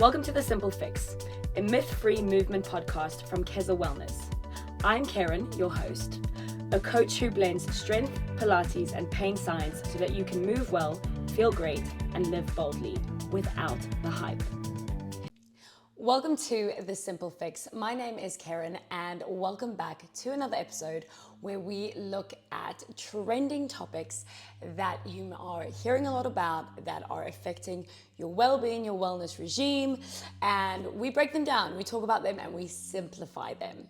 Welcome to The Simple Fix, a myth-free movement podcast from Keza Wellness. I'm Kerryn, your host, a coach who blends strength, Pilates, and pain science so that you can move well, feel great, and live boldly without the hype. Welcome to The Simple Fix. My name is Kerryn, and welcome back to another episode where we look at trending topics that you are hearing a lot about that are affecting your well-being, your wellness regime, and we break them down, we talk about them, and we simplify them.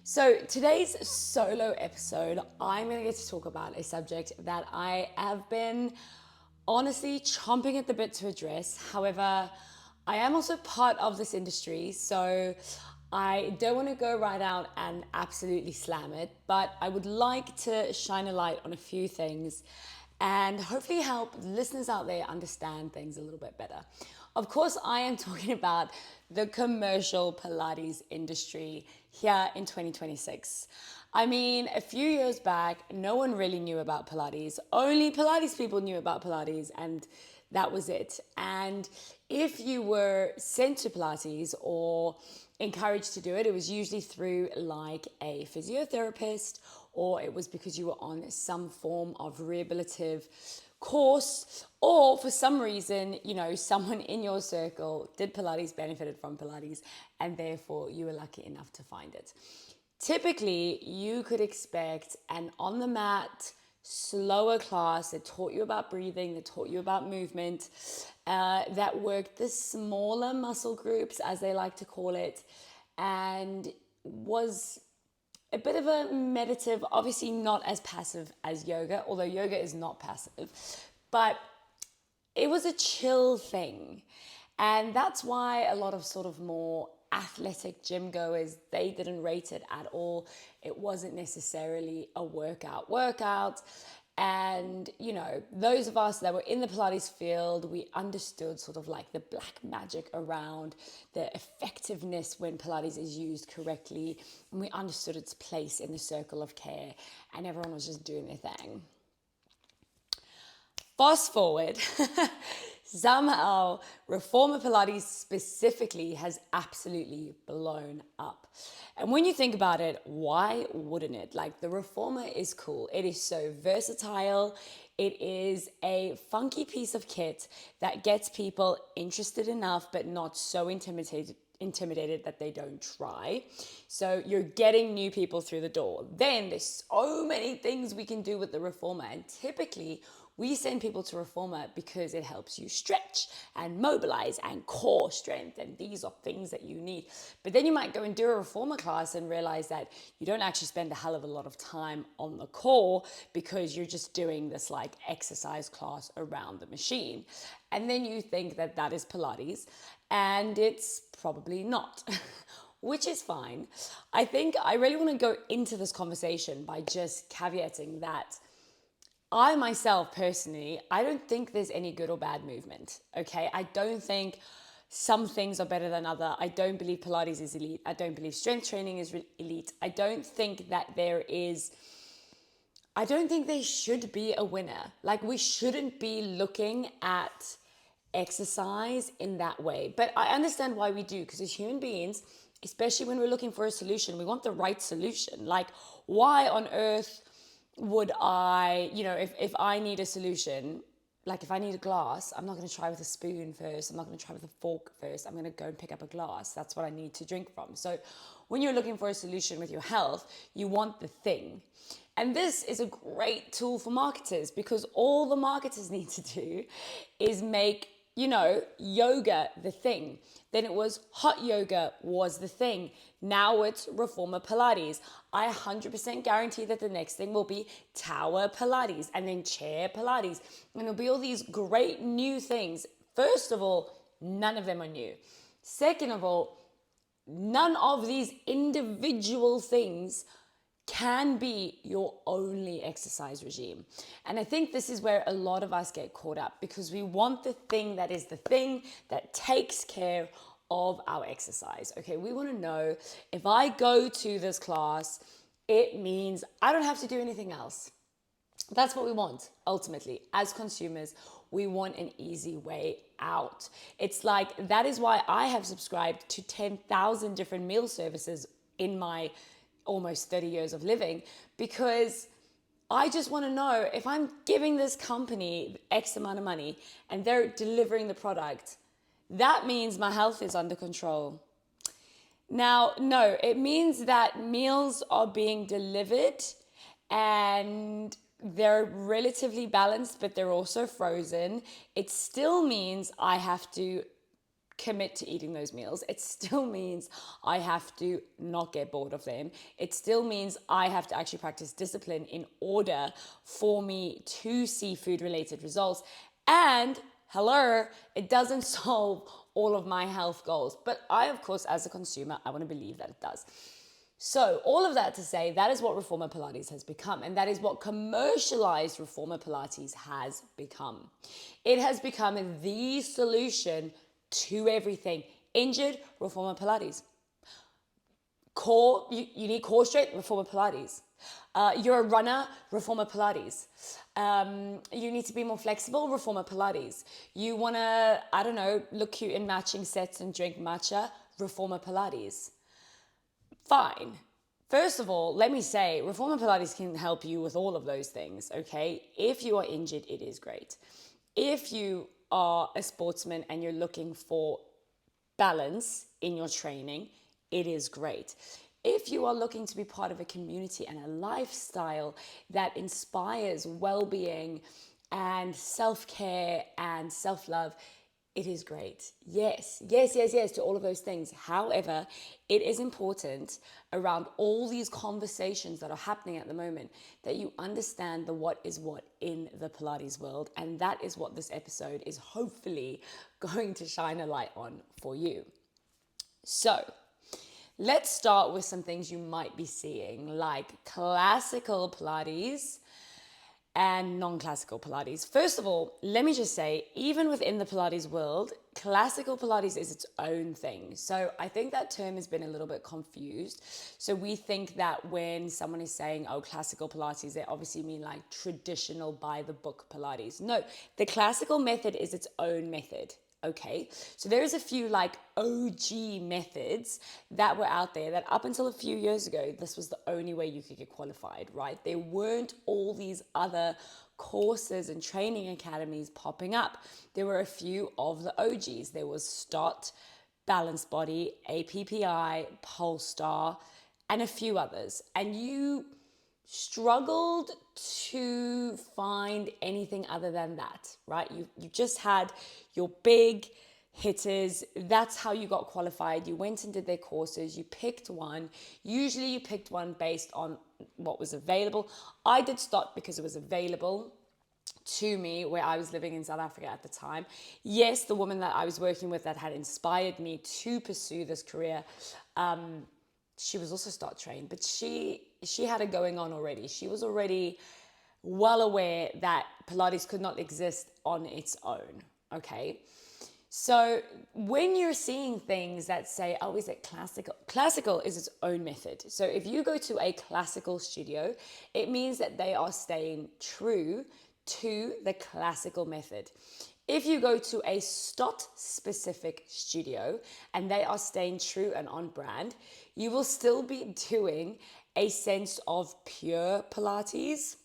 So today's solo episode, I'm going to get to talk about a subject that I have been honestly chomping at the bit to address. However, I am also part of this industry, so I don't want to go right out and absolutely slam it, but I would like to shine a light on a few things and hopefully help listeners out there understand things a little bit better. Of course, I am talking about the commercial Pilates industry here in 2026. I mean, a few years back, no one really knew about Pilates. Only Pilates people knew about Pilates, and that was it. And if you were sent to Pilates or encouraged to do it, it was usually through like a physiotherapist, or it was because you were on some form of rehabilitative course, or for some reason, someone in your circle did Pilates, benefited from Pilates, and therefore you were lucky enough to find it. Typically, you could expect an on the mat, slower class that taught you about breathing, that taught you about movement, that worked the smaller muscle groups, as they like to call it, and was a bit of a meditative, obviously not as passive as yoga, although yoga is not passive, but it was a chill thing. And that's why a lot of sort of more athletic gym goers, they didn't rate it at all. It wasn't necessarily a workout. And, those of us that were in the Pilates field, we understood sort of like the black magic around the effectiveness when Pilates is used correctly. And we understood its place in the circle of care, and everyone was just doing their thing. Fast forward, somehow Reformer Pilates specifically has absolutely blown up. And when you think about it, why wouldn't it? Like, the Reformer is cool. It is so versatile. It is a funky piece of kit that gets people interested enough, but not so intimidated that they don't try. So you're getting new people through the door. Then there's so many things we can do with the Reformer, and typically we send people to Reformer because it helps you stretch and mobilize and core strength, and these are things that you need. But then you might go and do a Reformer class and realize that you don't actually spend a hell of a lot of time on the core because you're just doing this like exercise class around the machine. And then you think that that is Pilates, and it's probably not. Which is fine. I think I really want to go into this conversation by just caveating that I myself personally, I don't think there's any good or bad movement, okay? I don't think some things are better than other. I don't believe Pilates is elite. I don't believe strength training is elite. I don't think there should be a winner. Like, we shouldn't be looking at exercise in that way. But I understand why we do, because as human beings, especially when we're looking for a solution, we want the right solution. Like, why on earth would I, if I need a solution, like if I need a glass, I'm not going to try with a spoon first. I'm not going to try with a fork first. I'm going to go and pick up a glass. That's what I need to drink from. So when you're looking for a solution with your health, you want the thing. And this is a great tool for marketers, because all the marketers need to do is make yoga the thing. Then it was hot yoga was the thing. Now it's Reformer Pilates. I 100% guarantee that the next thing will be Tower Pilates, and then Chair Pilates. And there'll be all these great new things. First of all, none of them are new. Second of all, none of these individual things can be your only exercise regime. And I think this is where a lot of us get caught up, because we want the thing that is the thing that takes care of our exercise. Okay, we want to know, if I go to this class, it means I don't have to do anything else. That's what we want, ultimately. As consumers, We want an easy way out. It's like, that is why I have subscribed to 10,000 different meal services in my almost 30 years of living, because I just want to know, if I'm giving this company X amount of money and they're delivering the product, that means my health is under control. Now, no, it means that meals are being delivered and they're relatively balanced, but they're also frozen. It still means I have to commit to eating those meals. It still means I have to not get bored of them. It still means I have to actually practice discipline in order for me to see food related results. And hello, it doesn't solve all of my health goals. But I, of course, as a consumer, I want to believe that it does. So all of that to say, that is what Reformer Pilates has become. And that is what commercialized Reformer Pilates has become. It has become the solution to everything. Injured, Reformer Pilates. Core, you need core strength, Reformer Pilates. You're a runner, Reformer Pilates. You need to be more flexible, Reformer Pilates. You want to, I don't know, look cute in matching sets and drink matcha, Reformer Pilates. Fine. First of all, let me say, Reformer Pilates can help you with all of those things, okay? If you are injured, it is great. If you are a sportsman and you're looking for balance in your training, it is great. If you are looking to be part of a community and a lifestyle that inspires well-being and self-care and self-love, it is great. Yes to all of those things. However, it is important around all these conversations that are happening at the moment that you understand the what is what in the Pilates world. And that is what this episode is hopefully going to shine a light on for you. So let's start with some things you might be seeing, like classical Pilates and non-classical Pilates. First of all, let me just say, even within the Pilates world, classical Pilates is its own thing. So I think that term has been a little bit confused. So we think that when someone is saying, oh, classical Pilates, they obviously mean like traditional by the book Pilates. No, the classical method is its own method. Okay, so there's a few like OG methods that were out there that up until a few years ago, this was the only way you could get qualified, right? There weren't all these other courses and training academies popping up. There were a few of the OGs. There was STOT, Balanced Body, APPI, Polestar, and a few others. And you struggled to find anything other than that, right? You just had your big hitters. That's how you got qualified. You went and did their courses. You picked one. Usually you picked one based on what was available. I did STOT because it was available to me where I was living in South Africa at the time. Yes, the woman that I was working with that had inspired me to pursue this career, she was also STOT trained, but she had it going on already. She was already well aware that Pilates could not exist on its own, okay? So when you're seeing things that say, oh, is it classical? Classical is its own method. So if you go to a classical studio, it means that they are staying true to the classical method. If you go to a STOT specific studio and they are staying true and on brand, you will still be doing a sense of pure Pilates.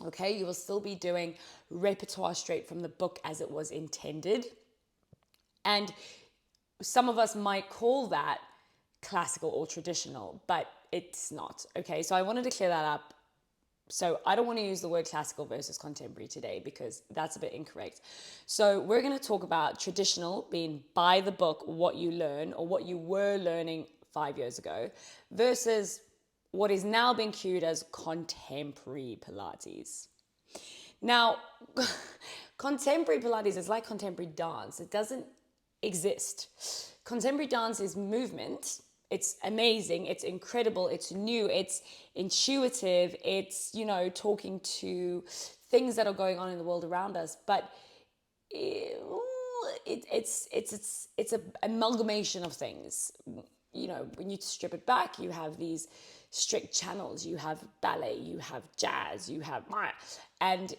Okay, you will still be doing repertoire straight from the book as it was intended. And some of us might call that classical or traditional, but it's not. Okay, so I wanted to clear that up. So I don't want to use the word classical versus contemporary today because that's a bit incorrect. So we're going to talk about traditional being by the book, what you learn or what you were learning 5 years ago, versus what is now being cued as contemporary Pilates. Now, contemporary Pilates is like contemporary dance. It doesn't exist. Contemporary dance is movement. It's amazing. It's incredible. It's new. It's intuitive. It's, talking to things that are going on in the world around us. But it's an amalgamation of things. when you strip it back, you have these strict channels. You have ballet, you have jazz, you have, and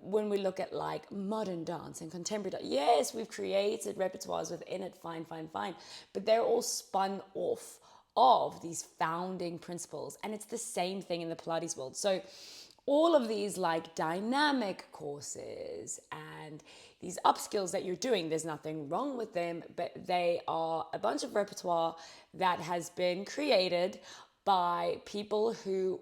when we look at like modern dance and contemporary dance, yes, we've created repertoires within it, fine, but they're all spun off of these founding principles. And it's the same thing in the Pilates world. So all of these like dynamic courses and these upskills that you're doing, there's nothing wrong with them, but they are a bunch of repertoire that has been created by people who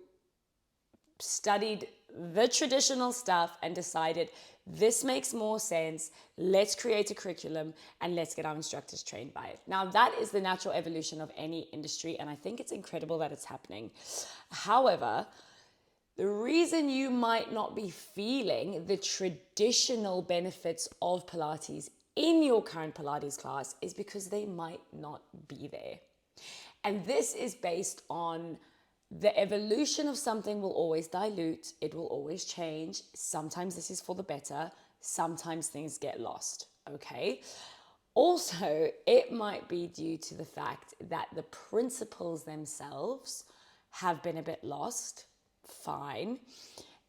studied the traditional stuff and decided this makes more sense. Let's create a curriculum and let's get our instructors trained by it. Now, that is the natural evolution of any industry, and I think it's incredible that it's happening. However, the reason you might not be feeling the traditional benefits of Pilates in your current Pilates class is because they might not be there. And this is based on the evolution of something will always dilute, it will always change. Sometimes this is for the better, sometimes things get lost, okay? Also, it might be due to the fact that the principles themselves have been a bit lost, fine.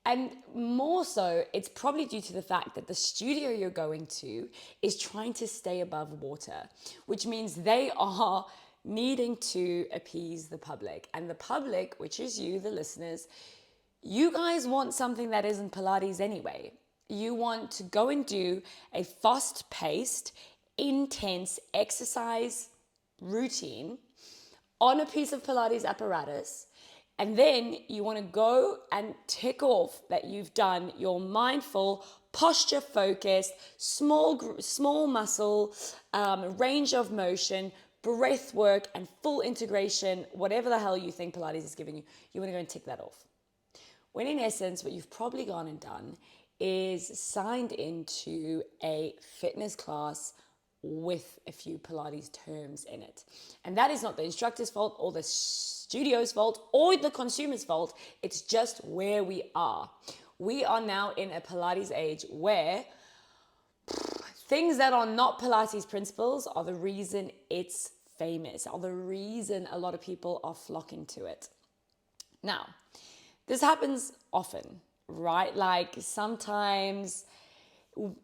And more so, it's probably due to the fact that the studio you're going to is trying to stay above water, which means they are needing to appease the public. And the public, which is you, the listeners, you guys want something that isn't Pilates anyway. You want to go and do a fast-paced, intense exercise routine on a piece of Pilates apparatus. And then you want to go and tick off that you've done your mindful, posture-focused, small muscle, range of motion, breath work, and full integration, whatever the hell you think Pilates is giving you, you want to go and tick that off. When in essence, what you've probably gone and done is signed into a fitness class with a few Pilates terms in it. And that is not the instructor's fault or the studio's fault or the consumer's fault. It's just where we are. We are now in a Pilates age where things that are not Pilates principles are the reason it's famous, are the reason a lot of people are flocking to it. Now, this happens often, right? Like sometimes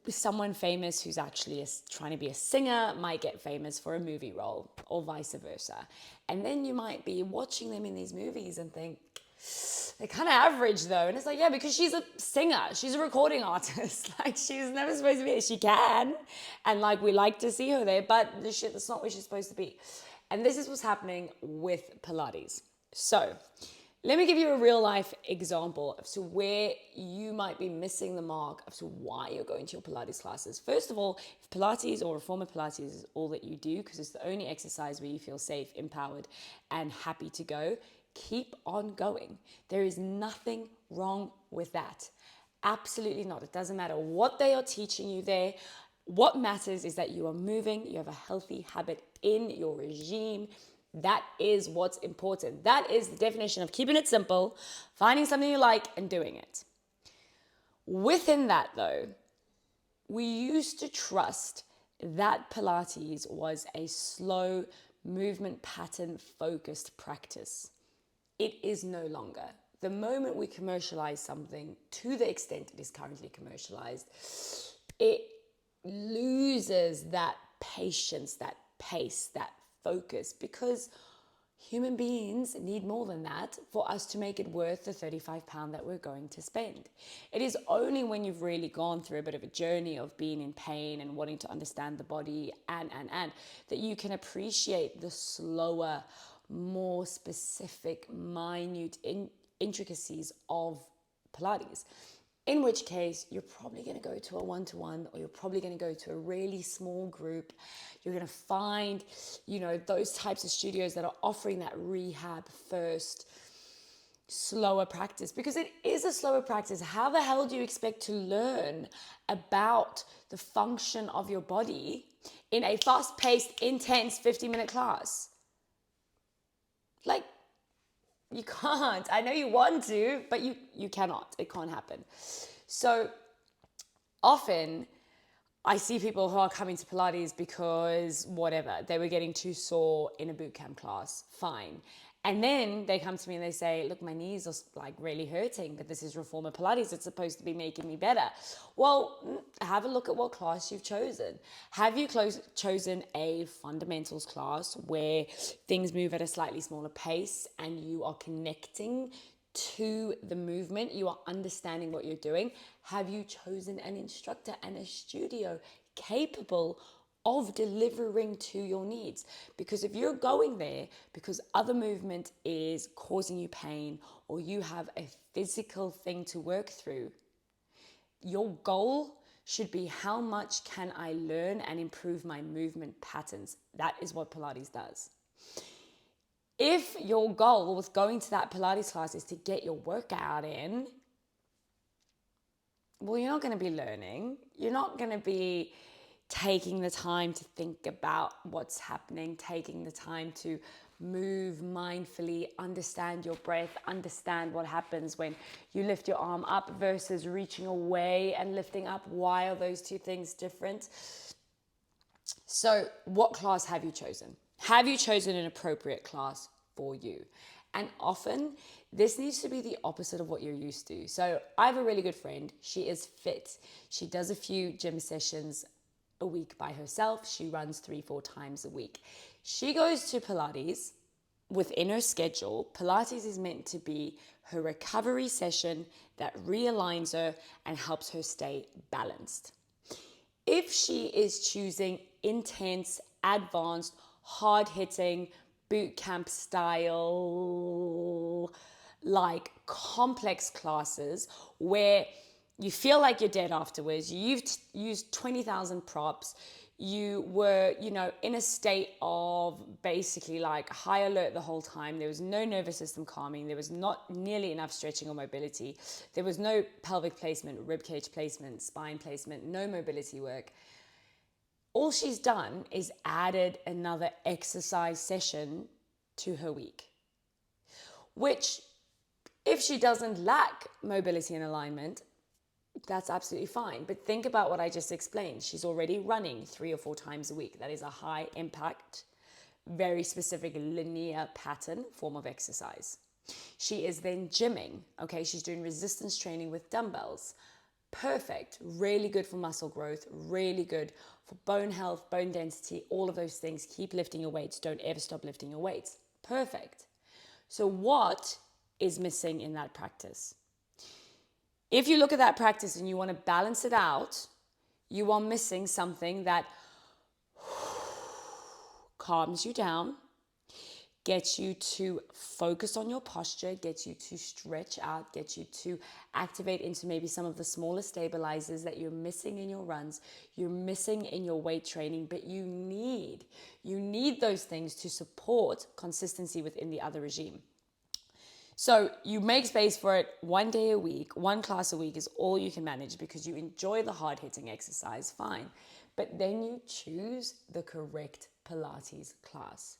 someone famous who's actually trying to be a singer might get famous for a movie role or vice versa. And then you might be watching them in these movies and think, they're kind of average though. And it's like, yeah, because she's a singer. She's a recording artist. Like she's never supposed to be. She can. And like we like to see her there, but that's not where she's supposed to be. And this is what's happening with Pilates. So let me give you a real life example of where you might be missing the mark as to why you're going to your Pilates classes. First of all, if Pilates or Reformer Pilates is all that you do, because it's the only exercise where you feel safe, empowered, and happy to go, keep on going. There is nothing wrong with that. Absolutely not. It doesn't matter what they are teaching you there. What matters is that you are moving, you have a healthy habit in your regime. That is what's important. That is the definition of keeping it simple, finding something you like and doing it. Within that though, we used to trust that Pilates was a slow movement pattern focused practice. It is no longer. The moment we commercialize something to the extent it is currently commercialized, it loses that patience, that pace, that focus, because human beings need more than that for us to make it worth the £35 that we're going to spend. It is only when you've really gone through a bit of a journey of being in pain and wanting to understand the body and that you can appreciate the slower, more specific, minute intricacies of Pilates. In which case, you're probably going to go to a one-to-one, or you're probably going to go to a really small group. You're going to find, those types of studios that are offering that rehab first, slower practice, because it is a slower practice. How the hell do you expect to learn about the function of your body in a fast-paced, intense 50-minute class? Like, you can't. I know you want to, but you cannot. It can't happen. So often I see people who are coming to Pilates because whatever, they were getting too sore in a boot camp class. Fine. And then they come to me and they say, look, my knees are like really hurting, but this is Reformer Pilates. It's supposed to be making me better. Well, have a look at what class you've chosen. Have you chosen a fundamentals class where things move at a slightly smaller pace and you are connecting to the movement, you are understanding what you're doing? Have you chosen an instructor and a studio capable of delivering to your needs? Because if you're going there because other movement is causing you pain or you have a physical thing to work through, your goal should be, how much can I learn and improve my movement patterns? That is what Pilates does. If your goal with going to that Pilates class is to get your workout in, well, you're not going to be learning. You're not going to be taking the time to think about what's happening, taking the time to move mindfully, understand your breath, understand what happens when you lift your arm up versus reaching away and lifting up. Why are those two things different? So, what class have you chosen? Have you chosen an appropriate class for you? And often this needs to be the opposite of what you're used to. So I have a really good friend. She is fit. She does a few gym sessions a week by herself. She runs 3-4 times a week. She goes to Pilates within her schedule. Pilates is meant to be her recovery session that realigns her and helps her stay balanced. If she is choosing intense, advanced, hard-hitting, boot camp style, like complex classes where you feel like you're dead afterwards, you've used 20,000 props, you were, in a state of basically like high alert the whole time. There was no nervous system calming. There was not nearly enough stretching or mobility. There was no pelvic placement, rib cage placement, spine placement, no mobility work. All she's done is added another exercise session to her week, which, if she doesn't lack mobility and alignment, that's absolutely fine. But think about what I just explained. She's already running 3 or 4 times a week. That is a high impact, very specific linear pattern form of exercise. She is then gymming. Okay, she's doing resistance training with dumbbells. Perfect, really good for muscle growth, really good for bone health, bone density, all of those things. Keep lifting your weights. Don't ever stop lifting your weights. Perfect. So what is missing in that practice? If you look at that practice and you want to balance it out, you are missing something that calms you down, gets you to focus on your posture, gets you to stretch out, gets you to activate into maybe some of the smaller stabilizers that you're missing in your runs, you're missing in your weight training, but you need those things to support consistency within the other regime. So you make space for it 1 day a week, 1 class a week is all you can manage because you enjoy the hard-hitting exercise, fine. But then you choose the correct Pilates class.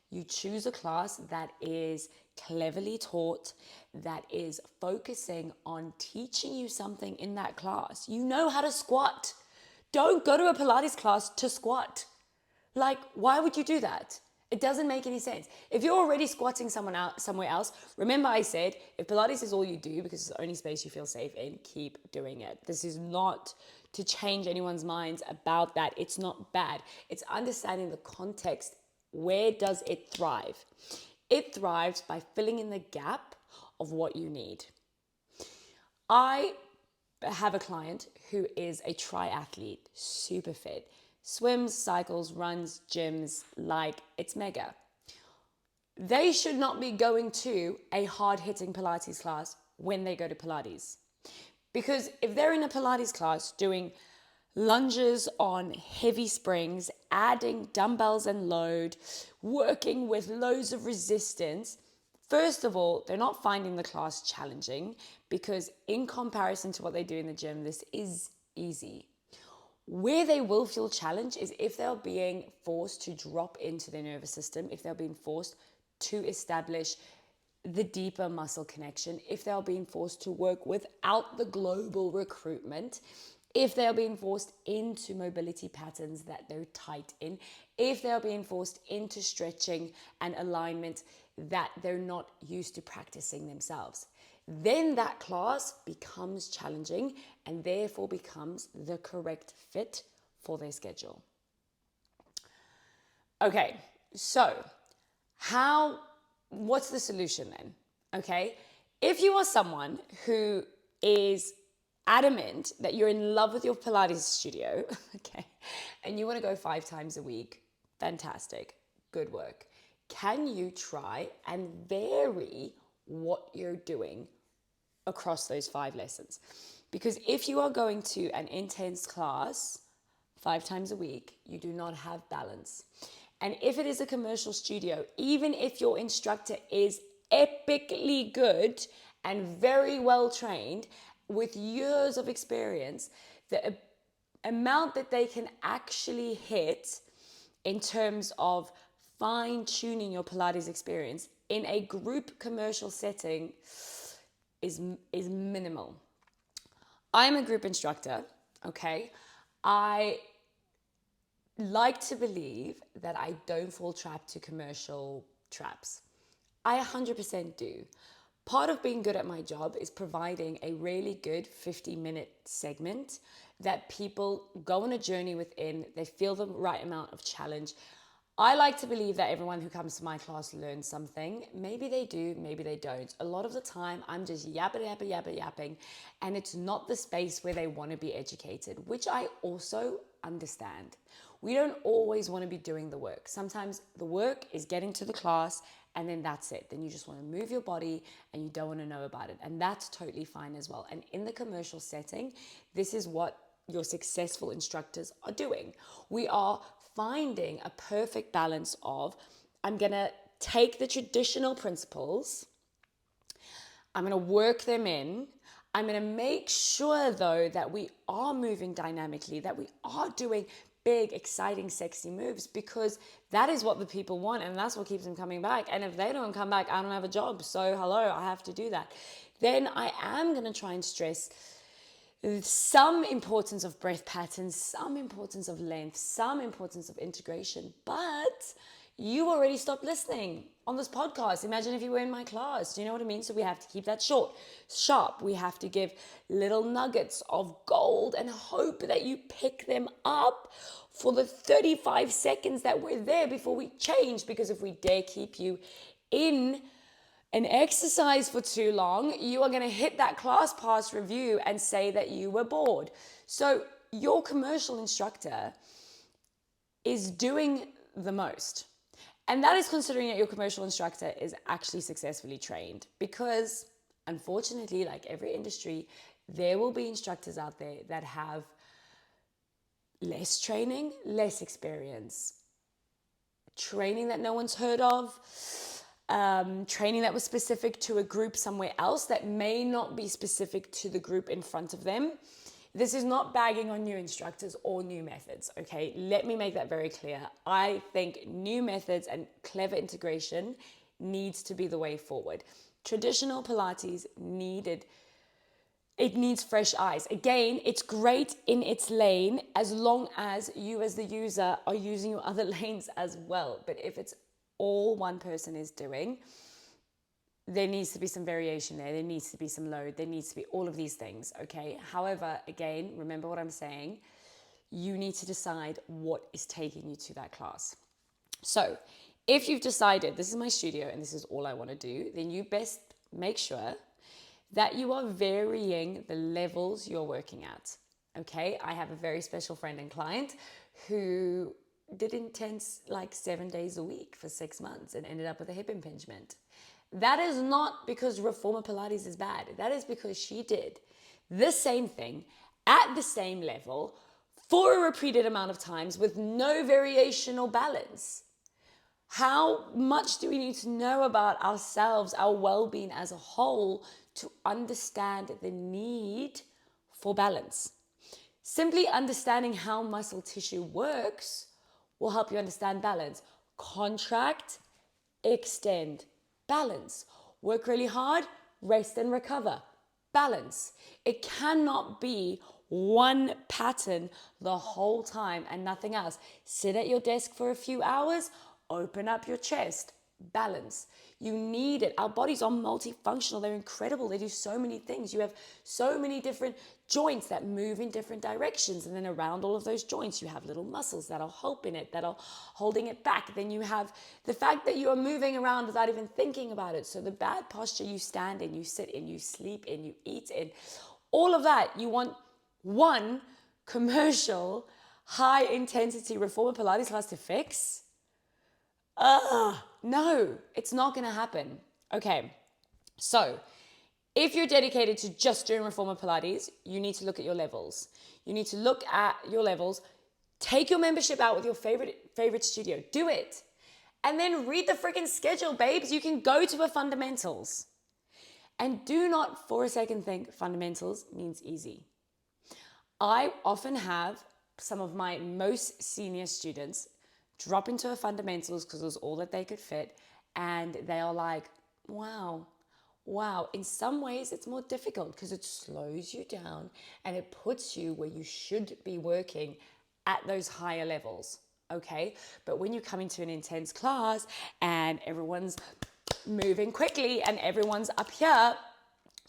You choose a class that is cleverly taught, that is focusing on teaching you something in that class. You know how to squat. Don't go to a Pilates class to squat. Like, why would you do that? It doesn't make any sense. If you're already squatting somewhere else, remember I said, if Pilates is all you do because it's the only space you feel safe in, keep doing it. This is not to change anyone's minds about that. It's not bad. It's understanding the context. Where does it thrive? It thrives by filling in the gap of what you need. I have a client who is a triathlete, super fit, swims, cycles, runs, gyms, like it's mega. They should not be going to a hard-hitting Pilates class when they go to Pilates. Because if they're in a Pilates class doing lunges on heavy springs, adding dumbbells and load, working with loads of resistance, first of all, they're not finding the class challenging because in comparison to what they do in the gym, this is easy. Where they will feel challenged is if they're being forced to drop into their nervous system, if they're being forced to establish the deeper muscle connection, if they're being forced to work without the global recruitment, if they are being forced into mobility patterns that they're tight in, if they are being forced into stretching and alignment that they're not used to practicing themselves, then that class becomes challenging and therefore becomes the correct fit for their schedule. Okay, so what's the solution then? Okay, if you are someone who is adamant that you're in love with your Pilates studio, okay, and you want to go 5 times a week, fantastic, good work. Can you try and vary what you're doing across those 5 lessons? Because if you are going to an intense class 5 times a week, you do not have balance. And if it is a commercial studio, even if your instructor is epically good and very well trained with years of experience, the amount that they can actually hit in terms of fine-tuning your Pilates experience in a group commercial setting is minimal. I'm a group instructor, okay? I like to believe that I don't fall trap to commercial traps. I 100% do. Part of being good at my job is providing a really good 50-minute segment that people go on a journey within. They feel the right amount of challenge. I like to believe that everyone who comes to my class learns something. Maybe they do, maybe they don't. A lot of the time, I'm just yapping, and it's not the space where they want to be educated, which I also understand. We don't always want to be doing the work. Sometimes the work is getting to the class and then that's it. Then you just want to move your body and you don't want to know about it. And that's totally fine as well. And in the commercial setting, this is what your successful instructors are doing. We are finding a perfect balance of, I'm going to take the traditional principles, I'm going to work them in. I'm going to make sure, though, that we are moving dynamically, that we are doing big, exciting, sexy moves, because that is what the people want and that's what keeps them coming back. And if they don't come back, I don't have a job. So hello, I have to do that. Then I am going to try and stress some importance of breath patterns, some importance of length, some importance of integration. But you already stopped listening on this podcast. Imagine if you were in my class. Do you know what I mean? So we have to keep that short, sharp. We have to give little nuggets of gold and hope that you pick them up for the 35 seconds that we're there before we change. Because if we dare keep you in an exercise for too long, you are going to hit that class pass review and say that you were bored. So your commercial instructor is doing the most. And that is considering that your commercial instructor is actually successfully trained, because unfortunately, like every industry, there will be instructors out there that have less training, less experience, training that no one's heard of, training that was specific to a group somewhere else that may not be specific to the group in front of them. This is not bagging on new instructors or new methods, okay? Let me make that very clear. I think new methods and clever integration needs to be the way forward. Traditional Pilates needs fresh eyes. Again, it's great in its lane as long as you as the user are using your other lanes as well. But if it's all one person is doing, there needs to be some variation there. There needs to be some load. There needs to be all of these things, okay? However, again, remember what I'm saying. You need to decide what is taking you to that class. So if you've decided this is my studio and this is all I want to do, then you best make sure that you are varying the levels you're working at, okay? I have a very special friend and client who did intense like 7 days a week for 6 months and ended up with a hip impingement. That is not because Reformer Pilates is bad. That is because she did the same thing at the same level for a repeated amount of times with no variation or balance. How much do we need to know about ourselves, our well-being as a whole, to understand the need for balance? Simply understanding how muscle tissue works will help you understand balance. Contract, extend, balance. Work really hard, rest and recover, balance. It cannot be one pattern the whole time and nothing else. Sit at your desk for a few hours, open up your chest, balance. You need it. Our bodies are multifunctional. They're incredible. They do so many things. You have so many different joints that move in different directions. And then around all of those joints, you have little muscles that are helping it, that are holding it back. Then you have the fact that you are moving around without even thinking about it. So the bad posture you stand in, you sit in, you sleep in, you eat in, all of that, you want one commercial, high intensity reformer Pilates class to fix? No, it's not going to happen. Okay, so if you're dedicated to just doing reformer Pilates, you need to look at your levels. You need to look at your levels. Take your membership out with your favorite studio. Do it. And then read the freaking schedule, babes. You can go to a fundamentals. And do not for a second think fundamentals means easy. I often have some of my most senior students drop into a fundamentals because it was all that they could fit. And they are like, wow. In some ways, it's more difficult because it slows you down and it puts you where you should be working at those higher levels. Okay. But when you come into an intense class and everyone's moving quickly and everyone's up here,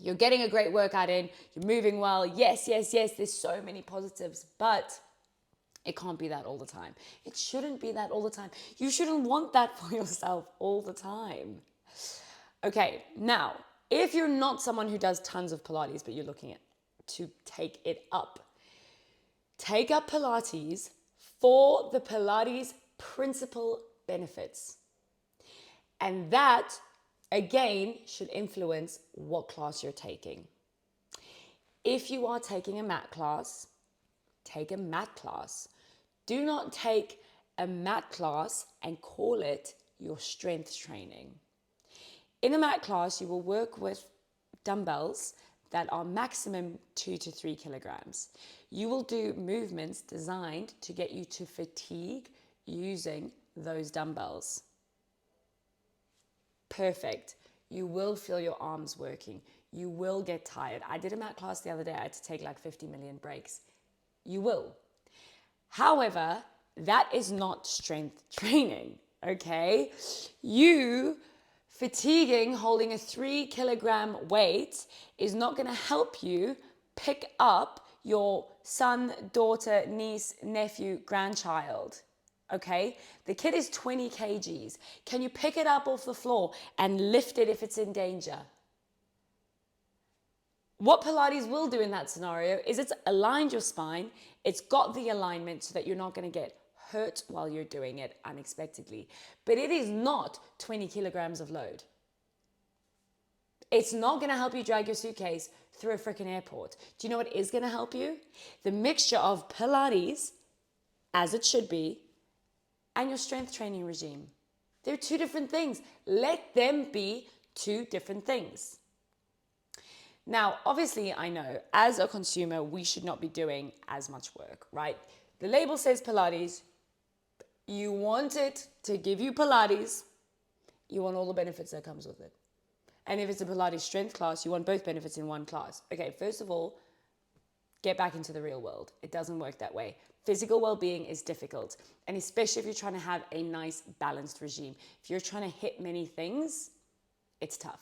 you're getting a great workout in, you're moving well. Yes. There's so many positives, but it can't be that all the time. It shouldn't be that all the time. You shouldn't want that for yourself all the time. Okay, now, if you're not someone who does tons of Pilates, but you're looking at to take it up, take up Pilates for the Pilates principal benefits. And that, again, should influence what class you're taking. If you are taking a mat class, take a mat class. Do not take a mat class and call it your strength training. In a mat class, you will work with dumbbells that are maximum 2 to 3 kilograms. You will do movements designed to get you to fatigue using those dumbbells. Perfect. You will feel your arms working. You will get tired. I did a mat class the other day. I had to take like 50 million breaks. You will. However, that is not strength training, okay? You fatiguing, holding a 3 kilogram weight is not going to help you pick up your son, daughter, niece, nephew, grandchild. Okay, the kid is 20 kgs. Can you pick it up off the floor and lift it if it's in danger? What Pilates will do in that scenario is it's aligned your spine. It's got the alignment so that you're not going to get hurt while you're doing it unexpectedly. But it is not 20 kilograms of load. It's not going to help you drag your suitcase through a freaking airport. Do you know what is going to help you? The mixture of Pilates, as it should be, and your strength training regime. They're two different things. Let them be two different things. Now, obviously, I know as a consumer, we should not be doing as much work, right? The label says Pilates. You want it to give you Pilates. You want all the benefits that comes with it. And if it's a Pilates strength class, you want both benefits in one class. Okay, first of all, get back into the real world. It doesn't work that way. Physical well-being is difficult. And especially if you're trying to have a nice balanced regime. If you're trying to hit many things, it's tough.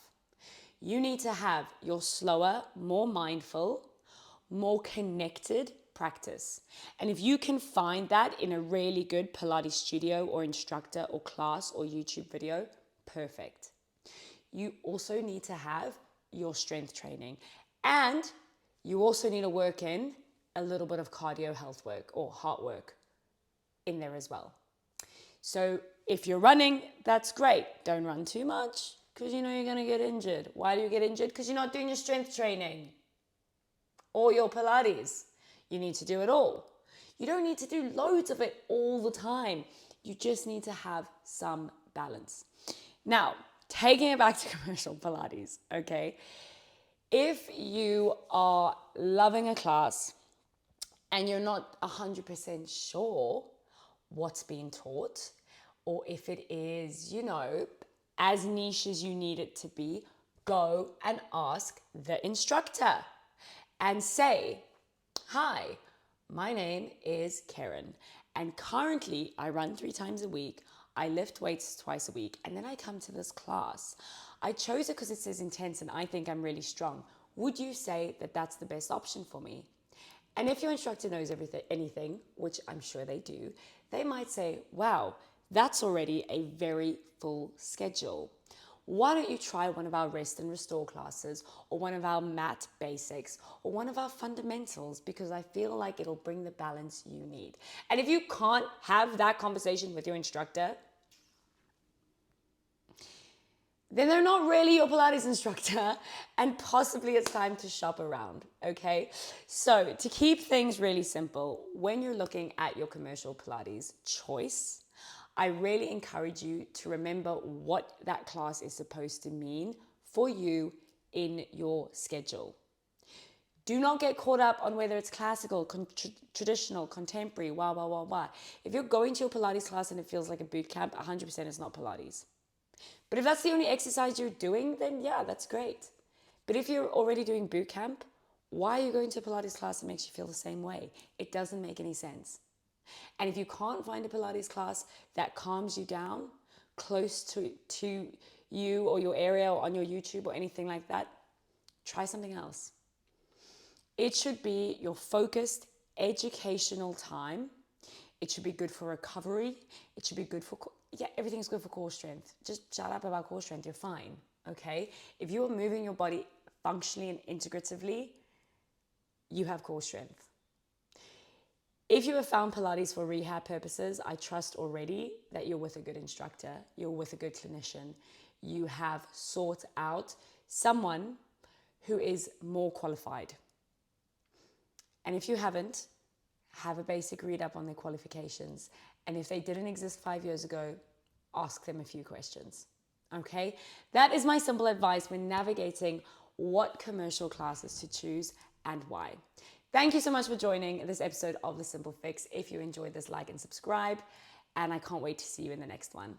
You need to have your slower, more mindful, more connected practice. And if you can find that in a really good Pilates studio or instructor or class or YouTube video, perfect. You also need to have your strength training. And you also need to work in a little bit of cardio health work or heart work in there as well. So if you're running, that's great. Don't run too much because you know you're going to get injured. Why do you get injured? Because you're not doing your strength training or your Pilates. You need to do it all. You don't need to do loads of it all the time. You just need to have some balance. Now, taking it back to commercial Pilates, okay? If you are loving a class and you're not 100% sure what's being taught, or if it is, as niche as you need it to be, go and ask the instructor and say, Hi, my name is Kerryn, and currently I run 3 times a week. I lift weights twice a week, and then I come to this class. I chose it because it says intense and I think I'm really strong. Would you say that that's the best option for me? And if your instructor knows anything, which I'm sure they do, they might say, wow, that's already a very full schedule. Why don't you try one of our rest and restore classes, or one of our mat basics, or one of our fundamentals, because I feel like it'll bring the balance you need. And if you can't have that conversation with your instructor, then they're not really your Pilates instructor, and possibly it's time to shop around, okay? So to keep things really simple, when you're looking at your commercial Pilates choice, I really encourage you to remember what that class is supposed to mean for you in your schedule. Do not get caught up on whether it's classical, traditional, contemporary, wah. If you're going to your Pilates class and it feels like a boot camp, 100% it's not Pilates. But if that's the only exercise you're doing, then yeah, that's great. But if you're already doing boot camp, why are you going to a Pilates class that makes you feel the same way? It doesn't make any sense. And if you can't find a Pilates class that calms you down close to you or your area or on your YouTube or anything like that, try something else. It should be your focused educational time. It should be good for recovery. It should be good for, everything's good for core strength. Just shut up about core strength, you're fine, okay? If you are moving your body functionally and integratively, you have core strength. If you have found Pilates for rehab purposes, I trust already that you're with a good instructor, you're with a good clinician, you have sought out someone who is more qualified. And if you haven't, have a basic read up on their qualifications. And if they didn't exist 5 years ago, ask them a few questions, okay? That is my simple advice when navigating what commercial classes to choose and why. Thank you so much for joining this episode of The Simple Fix. If you enjoyed this, like and subscribe, and I can't wait to see you in the next one.